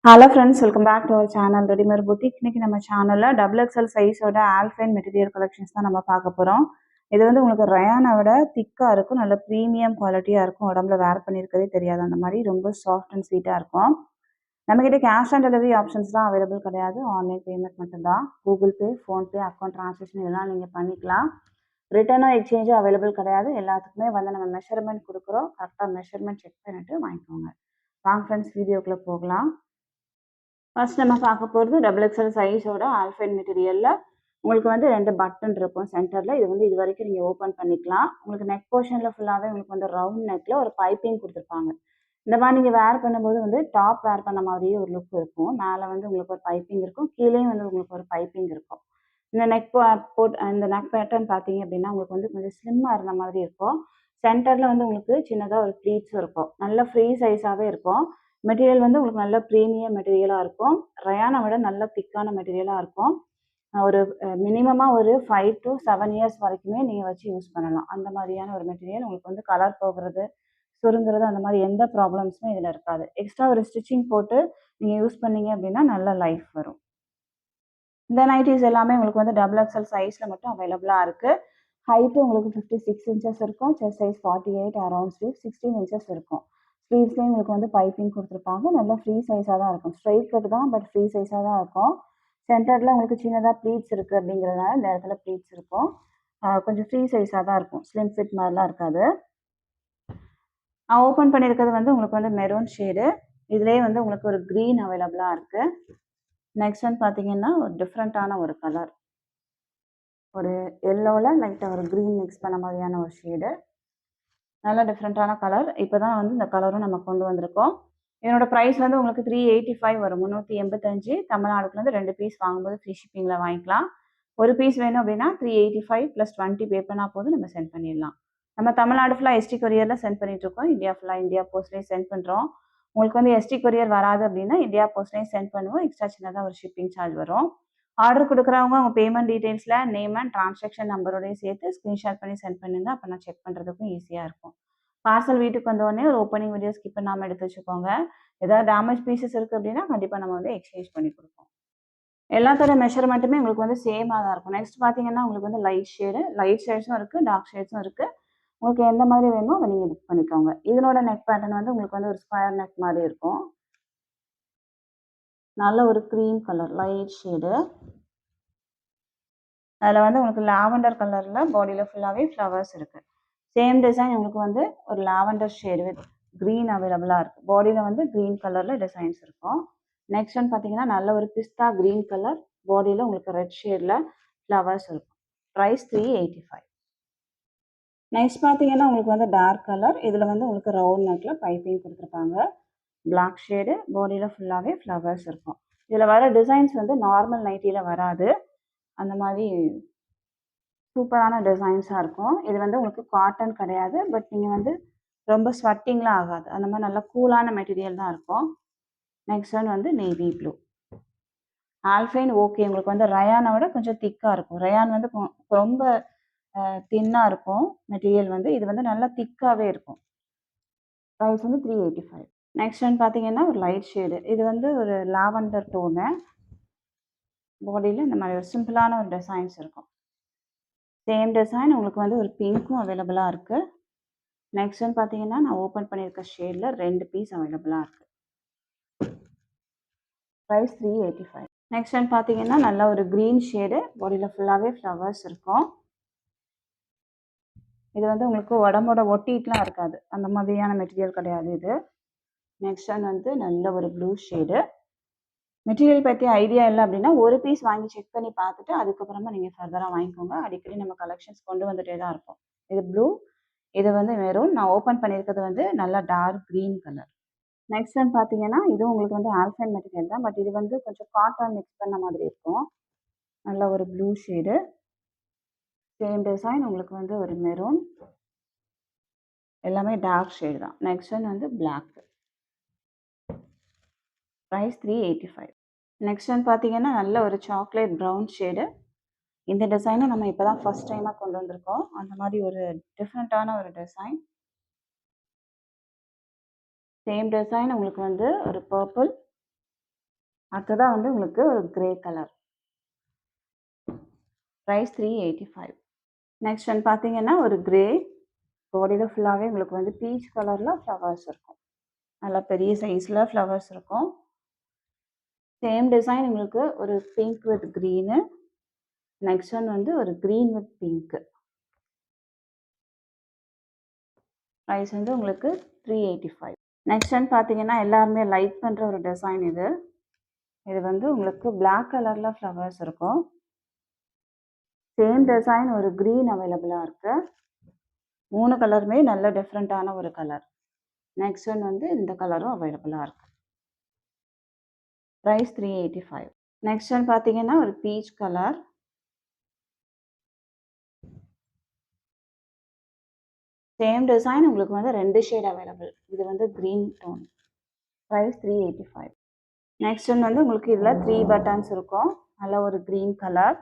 Hello friends, welcome back to our channel readymade boutique. இன்னைக்கு நம்ம சேனலில் டபுள் எக்ஸ்எல் சைஸோட ஆல்ஃபைன் மெட்டீரியல் கலெக்ஷன்ஸ் தான் நம்ம பார்க்க போகிறோம். இது வந்து உங்களுக்கு ரயானை விட திக்காக இருக்கும், நல்ல ப்ரீமியம் குவாலிட்டியாக இருக்கும். உடம்புல வேர் பண்ணியிருக்கதே தெரியாது, அந்த மாதிரி ரொம்ப சாஃப்ட் அண்ட் ஸ்வீட்டாக இருக்கும். நம்மக்கிட்ட கேஷ் ஆன் டெலிவரி ஆப்ஷன்ஸ் தான் அவைலபிள் கிடையாது, ஆன்லைன் பேமெண்ட் மட்டும்தான். Google Pay, PhonePe, account transaction இதெல்லாம் நீங்கள் பண்ணிக்கலாம். ரிட்டர்னோ எக்ஸ்சேஞ்சும் அவைலபிள் கிடையாது. எல்லாத்துக்குமே வந்து நம்ம மெஷர்மெண்ட் கொடுக்குறோம், கரெக்டாக மெஷர்மெண்ட் செக் பண்ணிவிட்டு வாங்கிக்கோங்க. வாங்க ஃப்ரெண்ட்ஸ், வீடியோக்குள்ளே போகலாம். ஃபர்ஸ்ட் நம்ம பார்க்க போகிறது டபுள் எக்ஸ்எல் சைஸோட ஆல்ஃபைன் மெட்டீரியலில் உங்களுக்கு வந்து 2 பட்டன் இருக்கும் சென்டரில். இது வந்து இது வரைக்கும் நீங்கள் ஓப்பன் பண்ணிக்கலாம். உங்களுக்கு நெக் போர்ஷனில் ஃபுல்லாகவே உங்களுக்கு வந்து ரவுண்ட் நெக்கில் ஒரு பைப்பிங் கொடுத்துருப்பாங்க. இந்த மாதிரி நீங்கள் வேர் பண்ணும்போது வந்து டாப் வேர் பண்ண மாதிரியே ஒரு லுக் இருக்கும். மேலே வந்து உங்களுக்கு ஒரு பைப்பிங் இருக்கும், கீழேயும் வந்து உங்களுக்கு ஒரு பைப்பிங் இருக்கும். இந்த நெக் இந்த நெக் பேட்டர்ன் பார்த்தீங்க அப்படின்னா உங்களுக்கு வந்து கொஞ்சம் ஸ்லிம்மாக இருந்த மாதிரி இருக்கும். சென்டரில் வந்து உங்களுக்கு சின்னதாக ஒரு ப்ளீட்ஸும் இருக்கும். நல்ல ஃப்ரீ சைஸாகவே இருக்கும். மெட்டீரியல் வந்து உங்களுக்கு நல்ல ப்ரீமியம் மெட்டீரியலாக இருக்கும். ரயானை விட நல்ல திக்கான மெட்டீரியலாக இருக்கும். ஒரு மினிமமாக ஒரு 5 to 7 இயர்ஸ் வரைக்குமே நீங்கள் வச்சு யூஸ் பண்ணலாம். அந்த மாதிரியான ஒரு மெட்டீரியல். உங்களுக்கு வந்து கலர் போகிறது, சுருங்குறது அந்த மாதிரி எந்த ப்ராப்ளம்ஸுமே இதில் இருக்காது. எக்ஸ்ட்ரா ஒரு ஸ்டிச்சிங் போட்டு நீங்கள் யூஸ் பண்ணீங்க அப்படின்னா நல்ல லைஃப் வரும். இந்த நைட்டிஸ் எல்லாமே உங்களுக்கு வந்து டபுள் எக்ஸ்எல் சைஸில் மட்டும் அவைலபிளாக இருக்குது. ஹைட்டு உங்களுக்கு 56 இன்ச்சஸ் இருக்கும். Chest size 48, around sleeve 16 inches இருக்கும். ஸ்லீவ்ஸ்லேயும் உங்களுக்கு வந்து பைப்பிங் கொடுத்துருப்பாங்க. நல்லா ஃப்ரீ சைஸாக தான் இருக்கும். ஸ்ட்ரைட் கட் தான், பட் ஃப்ரீ சைஸாக தான் இருக்கும். சென்டரில் உங்களுக்கு சின்னதாக ப்ளீட்ஸ் இருக்குது அப்படிங்கிறதுனால இந்த இடத்துல ப்ளீட்ஸ் இருக்கும். கொஞ்சம் ஃப்ரீ சைஸாக தான் இருக்கும், ஸ்லிம் ஃபிட் மாதிரிலாம் இருக்காது. ஓப்பன் பண்ணியிருக்கிறது வந்து உங்களுக்கு வந்து மெரூன் ஷேடு. இதுலேயே வந்து உங்களுக்கு ஒரு க்ரீன் அவைலபிளாக இருக்குது. நெக்ஸ்ட் வந்து பார்த்தீங்கன்னா ஒரு டிஃப்ரெண்ட்டான ஒரு கலர், ஒரு எல்லோவில் லைட்டாக ஒரு க்ரீன் மிக்ஸ் பண்ண மாதிரியான ஒரு ஷேடு. நல்ல டிஃப்ரெண்ட்டான கலர். இப்போ தான் வந்து இந்த கலரும் நம்ம கொண்டு வந்திருக்கோம். என்னோட ப்ரைஸ் வந்து உங்களுக்கு 385 வரும், 385. தமிழ்நாடுக்குலேருந்து 2 பீஸ் வாங்கும்போது ஃப்ரீ ஷிப்பிங்கில் வாங்கிக்கலாம். ஒரு பீஸ் வேணும் அப்படின்னா 385 + 20 பே பண்ணால் போதும், நம்ம சென்ட் பண்ணிடலாம். நம்ம தமிழ்நாடு ஃபுல்லாக எஸ்டி கொரியரில் சென்ட் பண்ணிகிட்ருக்கோம். இந்தியா ஃபுல்லாக இந்தியா போஸ்ட்லேயும் சென்ட் பண்ணுறோம். உங்களுக்கு வந்து எஸ்டி கொரியர் வராது அப்படின்னா இந்தியா போஸ்ட்லேயும் சென்ட் பண்ணுவோம். எக்ஸ்ட்ரா சின்னதாக ஒரு ஷிப்பிங் சார்ஜ் வரும். ஆர்டர் கொடுக்குறவங்க உங்கள் பேமெண்ட் டீட்டெயில்ஸில் நேம் அண்ட் ட்ரான்சாக்ஷன் நம்பரோடய சேர்த்து ஸ்க்ரீன்ஷாட் பண்ணி சென்ட் பண்ணுங்க. அப்போ நான் செக் பண்ணுறதுக்கும் ஈஸியாக இருக்கும். பார்சல் வீட்டுக்கு வந்தோடனே ஒரு ஓப்பனிங் வீடியோ ஸ்கிப் பண்ணாமல் எடுத்து வச்சுக்கோங்க. ஏதாவது டேமேஜ் பீசஸ் இருக்குது அப்படின்னா கண்டிப்பாக நம்ம வந்து எக்ஸ்சேஞ்ச் பண்ணி கொடுப்போம். எல்லாத்தோட மெஷர்மெண்ட்டுமே உங்களுக்கு வந்து சேமாக தான் இருக்கும். நெக்ஸ்ட் பார்த்தீங்கன்னா உங்களுக்கு வந்து லைட் ஷேட்ஸும் இருக்குது, டார்க் ஷேட்ஸும் இருக்குது. உங்களுக்கு எந்த மாதிரி வேணுமோ அதை நீங்கள் புக் பண்ணிக்கோங்க. இதனோட நெக் பேட்டர்ன் வந்து உங்களுக்கு வந்து ஒரு ஸ்கொயர் நெக் மாதிரி இருக்கும். நல்ல ஒரு க்ரீம் கலர் லைட் ஷேடு. அதில் வந்து உங்களுக்கு லாவெண்டர் கலரில் பாடியில் ஃபுல்லாகவே ஃப்ளவர்ஸ் இருக்குது. சேம் டிசைன் உங்களுக்கு வந்து ஒரு லாவெண்டர் ஷேடு வித் க்ரீன் அவைலபிளாக இருக்குது. பாடியில் வந்து க்ரீன் கலரில் டிசைன்ஸ் இருக்கும். நெக்ஸ்ட் ஒன் பார்த்தீங்கன்னா நல்ல ஒரு பிஸ்தா க்ரீன் கலர், பாடியில் உங்களுக்கு ரெட் ஷேடில் ஃப்ளவர்ஸ் இருக்கும். ப்ரைஸ் 385. நெக்ஸ்ட் பார்த்தீங்கன்னா உங்களுக்கு வந்து டார்க் கலர். இதில் வந்து உங்களுக்கு ரவுண்ட் நெக்கில் பைப்பிங் கொடுத்துருப்பாங்க. பிளாக் ஷேடு, பாடியில் ஃபுல்லாகவே ஃப்ளவர்ஸ் இருக்கும். இதில் வர டிசைன்ஸ் வந்து நார்மல் நைட்டியில் வராது. அந்த மாதிரி சூப்பரான டிசைன்ஸாக இருக்கும். இது வந்து உங்களுக்கு காட்டன் கிடையாது, பட் நீங்கள் வந்து ரொம்ப ஸ்வெட்டிங்லாம் ஆகாது. அந்த மாதிரி நல்லா கூலான மெட்டீரியல் தான் இருக்கும். நெக்ஸ்ட் ஒன் வந்து நேவி ப்ளூ. ஆல்ஃபைன் ஓகே, உங்களுக்கு வந்து ரயானை விட கொஞ்சம் திக்காக இருக்கும். ரயான் வந்து ரொம்ப தின்னாக இருக்கும் மெட்டீரியல் வந்து. இது வந்து நல்லா திக்காகவே இருக்கும். ப்ரைஸ் வந்து 385. நெக்ஸ்ட் ஒன் பார்த்தீங்கன்னா ஒரு லைட் ஷேடு. இது வந்து ஒரு லாவெண்டர் டோனு. பாடியில் இந்த மாதிரி ஒரு சிம்பிளான ஒரு டிசைன்ஸ் இருக்கும். சேம் டிசைன் உங்களுக்கு வந்து ஒரு பிங்க்கும் அவைலபிளாக இருக்குது. நெக்ஸ்ட் ஒன் பார்த்தீங்கன்னா நான் ஓப்பன் பண்ணியிருக்க ஷேடில் 2 பீஸ் அவைலபிளாக இருக்குது. ப்ரைஸ் 385. நெக்ஸ்ட் ஒன் பார்த்தீங்கன்னா நல்ல ஒரு க்ரீன் ஷேடு, பாடியில் ஃபுல்லாகவே ஃப்ளவர்ஸ் இருக்கும். இது வந்து உங்களுக்கு உடம்போட ஒட்டிட்டுலாம் இருக்காது, அந்த மாதிரியான மெட்டீரியல் கிடையாது இது. நெக்ஸ்ட் ஒன் வந்து நல்ல ஒரு ப்ளூ ஷேடு. மெட்டீரியல் பற்றி ஐடியா இல்லை அப்படின்னா ஒரு பீஸ் வாங்கி செக் பண்ணி பார்த்துட்டு அதுக்கப்புறமா நீங்கள் ஃபர்தராக வாங்கிக்கோங்க. அடிக்கடி நம்ம கலெக்ஷன்ஸ் கொண்டு வந்துட்டே தான் இருப்போம். இது ப்ளூ, இது வந்து மெரூன். நான் ஓப்பன் பண்ணியிருக்கிறது வந்து நல்லா dark green colour. Next one பார்த்தீங்கன்னா இதுவும் உங்களுக்கு வந்து ஆல்ஃபைன் மெட்டீரியல் தான், பட் இது வந்து கொஞ்சம் காட்டன் மிக்ஸ் பண்ண மாதிரி இருக்கும். நல்ல ஒரு ப்ளூ ஷேடு. சேம் டிசைன் உங்களுக்கு வந்து ஒரு மெரூன். எல்லாமே டார்க் ஷேடு தான். நெக்ஸ்ட் ஒன் வந்து பிளாக். ப்ரைஸ் 385. நெக்ஸ்ட் ஒன் பார்த்தீங்கன்னா நல்ல ஒரு சாக்லேட் ப்ரௌன் ஷேடு. இந்த டிசைனை நம்ம இப்போ தான் ஃபர்ஸ்ட் டைமாக கொண்டு வந்திருக்கோம். அந்த மாதிரி ஒரு டிஃப்ரெண்ட்டான ஒரு டிசைன். சேம் டிசைன் உங்களுக்கு வந்து ஒரு பர்பிள். அடுத்ததாக வந்து உங்களுக்கு ஒரு கிரே கலர். ப்ரைஸ் 385. நெக்ஸ்ட் வந்து பார்த்தீங்கன்னா ஒரு கிரே, பாடியில் ஃபுல்லாகவே உங்களுக்கு வந்து பீச் கலரில் ஃப்ளவர்ஸ் இருக்கும். நல்லா பெரிய சைஸில் ஃப்ளவர்ஸ் இருக்கும். சேம் டிசைன் உங்களுக்கு ஒரு pink with green. Next one வந்து ஒரு க்ரீன் வித் பிங்க்கு. ப்ரைஸ் வந்து உங்களுக்கு 385. நெக்ஸ்ட் வந்து பார்த்தீங்கன்னா எல்லாருமே லைக் பண்ணுற ஒரு டிசைன் இது. இது வந்து உங்களுக்கு பிளாக் கலரில் ஃப்ளவர்ஸ் இருக்கும். சேம் டிசைன் ஒரு க்ரீன் அவைலபிளாக இருக்குது. 3 கலருமே நல்ல டிஃப்ரெண்ட்டான ஒரு கலர். நெக்ஸ்ட் ஒன் வந்து இந்த கலரும் அவைலபிளாக இருக்குது. ப்ரைஸ் 385. நெக்ஸ்ட் ஒன் பார்த்தீங்கன்னா ஒரு பீச் கலர். சேம் டிசைன் உங்களுக்கு வந்து 2 ஷேட் அவைலபிள். இது வந்து green tone. Price 385. Next one வந்து உங்களுக்கு இதில் 3 பட்டன்ஸ் இருக்கும். நல்ல ஒரு க்ரீன் கலர்.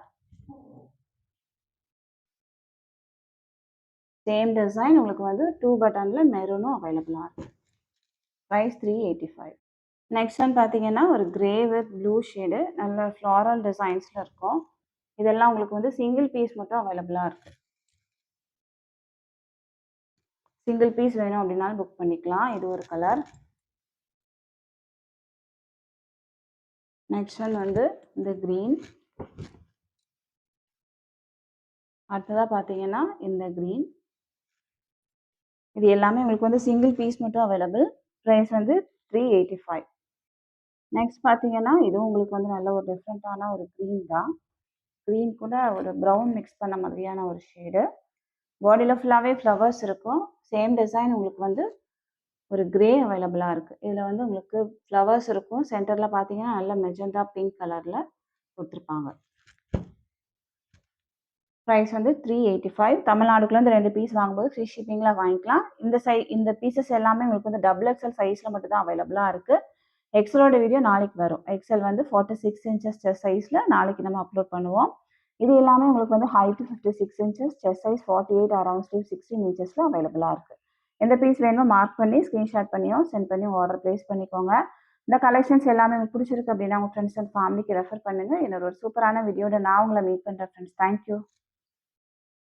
சேம் டிசைன் உங்களுக்கு வந்து 2 பட்டனில் மெரூனும் அவைலபிளாக இருக்குது. ப்ரைஸ் 385. நெக்ஸ்ட் ஒன் பார்த்தீங்கன்னா ஒரு கிரே வித் ப்ளூ ஷேடு, நல்ல ஃப்ளாரல் டிசைன்ஸில் இருக்கும். இதெல்லாம் உங்களுக்கு வந்து சிங்கிள் பீஸ் மட்டும் அவைலபிளாக இருக்குது. சிங்கிள் பீஸ் வேணும் அப்படின்னாலும் புக் பண்ணிக்கலாம். இது ஒரு கலர். நெக்ஸ்ட் ஒன் வந்து இந்த க்ரீன். அடுத்ததாக பார்த்தீங்கன்னா இந்த க்ரீன். இது எல்லாமே உங்களுக்கு வந்து சிங்கிள் பீஸ் மட்டும் அவைலபிள். ப்ரைஸ் வந்து 385. நெக்ஸ்ட் பார்த்தீங்கன்னா இதுவும் உங்களுக்கு வந்து நல்ல ஒரு டிஃப்ரெண்ட்டான ஒரு க்ரீன் தான். க்ரீன் கூட ஒரு ப்ரௌன் மிக்ஸ் பண்ண மாதிரியான ஒரு ஷேடு. பாடியில் ஃபுல்லாகவே ஃப்ளவர்ஸ் இருக்கும். சேம் டிசைன் உங்களுக்கு வந்து ஒரு கிரே அவைலபிளாக இருக்குது. இதில் வந்து உங்களுக்கு ஃப்ளவர்ஸ் இருக்கும். சென்டரில் பார்த்தீங்கன்னா நல்ல மெஜந்தா பிங்க் கலரில் கொடுத்துருப்பாங்க. ப்ரைஸ் வந்து 385. தமிழ்நாடுக்குள்ளேருந்து 2 பீஸ் வாங்கும்போது ஃப்ரீ ஷிப்பிங்கில் வாங்கிக்கலாம். இந்த பீசஸ் எல்லாமே உங்களுக்கு வந்து XXL சைஸில் மட்டும் தான் அவைலபிளாக இருக்குது. எக்ஸலோட வீடியோ நாளைக்கு வரும். எக்ஸல் வந்து 46 இன்ச்சஸ் செஸ்ட் சைஸில் நாளைக்கு நம்ம அப்லோட் பண்ணுவோம். இது எல்லாமே உங்களுக்கு வந்து height 56 inches, chest size 48, around sleeve 16 இன்ச்சஸில் அவைலபிளாக இருக்குது. எந்த பீஸ் வேணுமோ மார்க் பண்ணி ஸ்க்ரீன்ஷாட் பண்ணியோ சென்ட் பண்ணி ஆர்டர் ப்ளேஸ் பண்ணிக்கோங்க. இந்த கலெக்ஷன்ஸ் எல்லாமே உங்களுக்கு பிடிச்சிருக்கு அப்படின்னா உங்கள் ஃப்ரெண்ட்ஸ் அண்ட் ஃபேமிலிக்கு ரெஃபர் பண்ணுங்கள். இன்னொரு சூப்பரான வீடியோட நான் உங்களை மீட் பண்ணுறேன் ஃப்ரெண்ட்ஸ். தேங்க்யூ.